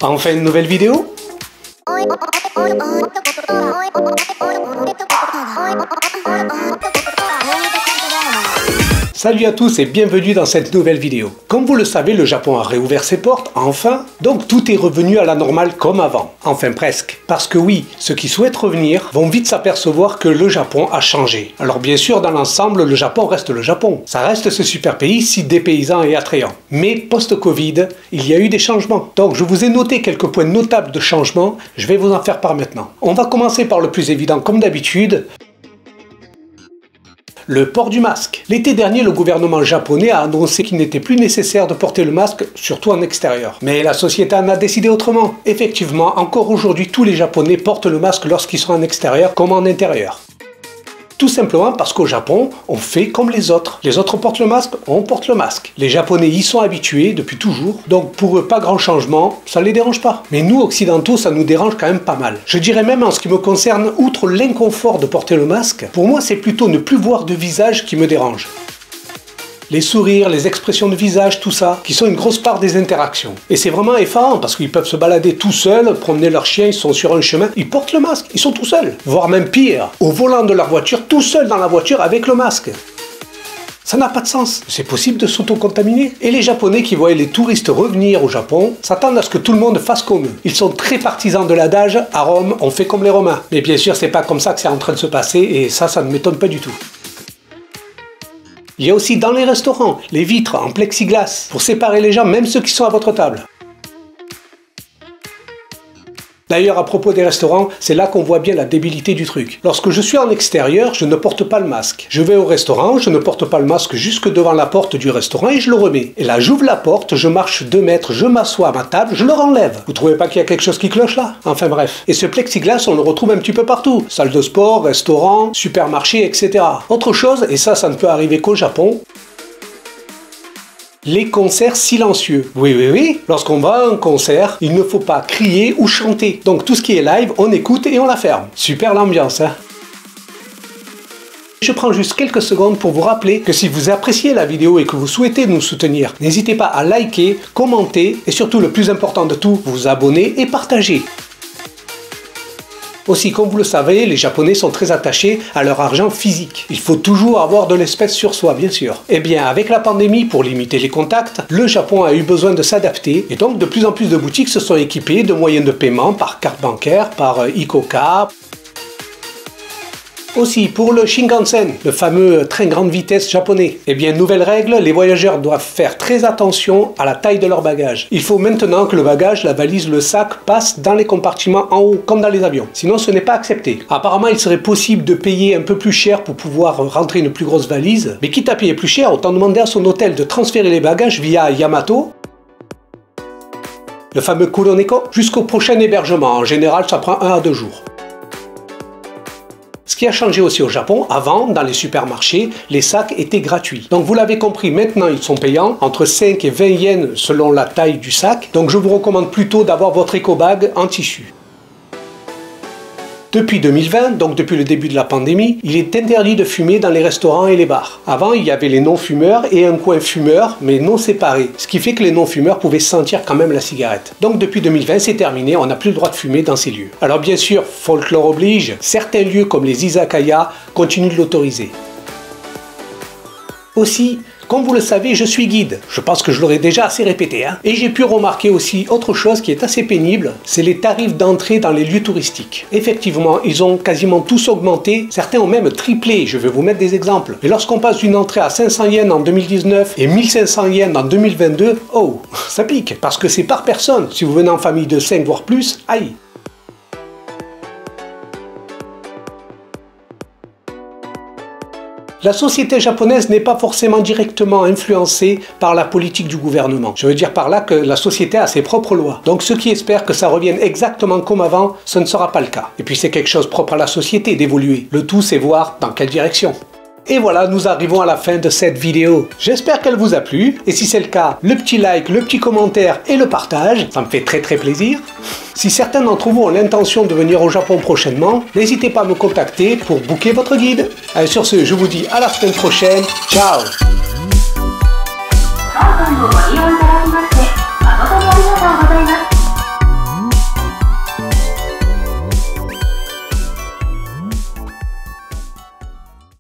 Enfin une nouvelle vidéo? Salut à tous et bienvenue dans cette nouvelle vidéo. Comme vous le savez, le Japon a réouvert ses portes, enfin, donc tout est revenu à la normale comme avant. Enfin presque. Parce que oui, ceux qui souhaitent revenir vont vite s'apercevoir que le Japon a changé. Alors bien sûr, dans l'ensemble, le Japon reste le Japon. Ça reste ce super pays si dépaysant et attrayant. Mais post-Covid, il y a eu des changements. Donc je vous ai noté quelques points notables de changement, je vais vous en faire part maintenant. On va commencer par le plus évident comme d'habitude. Le port du masque. L'été dernier, le gouvernement japonais a annoncé qu'il n'était plus nécessaire de porter le masque, surtout en extérieur. Mais la société en a décidé autrement. Effectivement, encore aujourd'hui, tous les Japonais portent le masque lorsqu'ils sont en extérieur comme en intérieur. Tout simplement parce qu'au Japon, on fait comme les autres. Les autres portent le masque, on porte le masque. Les Japonais y sont habitués depuis toujours, donc pour eux, pas grand changement, ça les dérange pas. Mais nous, occidentaux, ça nous dérange quand même pas mal. Je dirais même en ce qui me concerne, outre l'inconfort de porter le masque, pour moi c'est plutôt ne plus voir de visage qui me dérange. Les sourires, les expressions de visage, tout ça, qui sont une grosse part des interactions. Et c'est vraiment effarant parce qu'ils peuvent se balader tout seuls, promener leurs chiens, ils sont sur un chemin, ils portent le masque, ils sont tout seuls. Voire même pire, au volant de leur voiture, tout seuls dans la voiture avec le masque. Ça n'a pas de sens. C'est possible de s'auto-contaminer. Et les Japonais qui voient les touristes revenir au Japon s'attendent à ce que tout le monde fasse comme eux. Ils sont très partisans de l'adage « à Rome, on fait comme les Romains ». Mais bien sûr, c'est pas comme ça que c'est en train de se passer et ça ne m'étonne pas du tout. Il y a aussi dans les restaurants, les vitres en plexiglas, pour séparer les gens, même ceux qui sont à votre table. D'ailleurs, à propos des restaurants, c'est là qu'on voit bien la débilité du truc. Lorsque je suis en extérieur, je ne porte pas le masque. Je vais au restaurant, je ne porte pas le masque jusque devant la porte du restaurant et je le remets. Et là, j'ouvre la porte, je marche 2 mètres, je m'assois à ma table, je le renlève. Vous trouvez pas qu'il y a quelque chose qui cloche là? Enfin bref. Et ce plexiglas, on le retrouve un petit peu partout. Salle de sport, restaurant, supermarché, etc. Autre chose, et ça ne peut arriver qu'au Japon, les concerts silencieux. Oui. Lorsqu'on va à un concert, il ne faut pas crier ou chanter. Donc tout ce qui est live, on écoute et on la ferme. Super l'ambiance, hein? Je prends juste quelques secondes pour vous rappeler que si vous appréciez la vidéo et que vous souhaitez nous soutenir, n'hésitez pas à liker, commenter et surtout le plus important de tout, vous abonner et partager. Aussi, comme vous le savez, les Japonais sont très attachés à leur argent physique. Il faut toujours avoir de l'espèce sur soi, bien sûr. Eh bien, avec la pandémie, pour limiter les contacts, le Japon a eu besoin de s'adapter et donc de plus en plus de boutiques se sont équipées de moyens de paiement par carte bancaire, par Ikoka. Aussi, pour le Shinkansen, le fameux train grande vitesse japonais, eh bien, nouvelle règle, les voyageurs doivent faire très attention à la taille de leur bagage. Il faut maintenant que le bagage, la valise, le sac passent dans les compartiments en haut, comme dans les avions. Sinon, ce n'est pas accepté. Apparemment, il serait possible de payer un peu plus cher pour pouvoir rentrer une plus grosse valise, mais quitte à payer plus cher, autant demander à son hôtel de transférer les bagages via Yamato, le fameux Kuroneko, jusqu'au prochain hébergement. En général, ça prend 1 à 2 jours. Ce qui a changé aussi au Japon, avant, dans les supermarchés, les sacs étaient gratuits. Donc vous l'avez compris, maintenant ils sont payants, entre 5 et 20 yens selon la taille du sac. Donc je vous recommande plutôt d'avoir votre éco-bag en tissu. Depuis 2020, donc depuis le début de la pandémie, il est interdit de fumer dans les restaurants et les bars. Avant, il y avait les non-fumeurs et un coin fumeur, mais non séparés. Ce qui fait que les non-fumeurs pouvaient sentir quand même la cigarette. Donc depuis 2020, c'est terminé, on n'a plus le droit de fumer dans ces lieux. Alors bien sûr, folklore oblige, certains lieux comme les izakaya continuent de l'autoriser. Aussi, comme vous le savez, je suis guide. Je pense que je l'aurais déjà assez répété, hein. Et j'ai pu remarquer aussi autre chose qui est assez pénible, c'est les tarifs d'entrée dans les lieux touristiques. Effectivement, ils ont quasiment tous augmenté, certains ont même triplé, je vais vous mettre des exemples. Et lorsqu'on passe d'une entrée à 500 yens en 2019 et 1500 yens en 2022, oh, ça pique, parce que c'est par personne. Si vous venez en famille de 5 voire plus, aïe. La société japonaise n'est pas forcément directement influencée par la politique du gouvernement. Je veux dire par là que la société a ses propres lois. Donc ceux qui espèrent que ça revienne exactement comme avant, ce ne sera pas le cas. Et puis c'est quelque chose propre à la société d'évoluer. Le tout c'est voir dans quelle direction. Et voilà, nous arrivons à la fin de cette vidéo. J'espère qu'elle vous a plu, et si c'est le cas, le petit like, le petit commentaire et le partage, ça me fait très plaisir. Si certains d'entre vous ont l'intention de venir au Japon prochainement, n'hésitez pas à me contacter pour booker votre guide. Allez, sur ce, je vous dis à la semaine prochaine, ciao!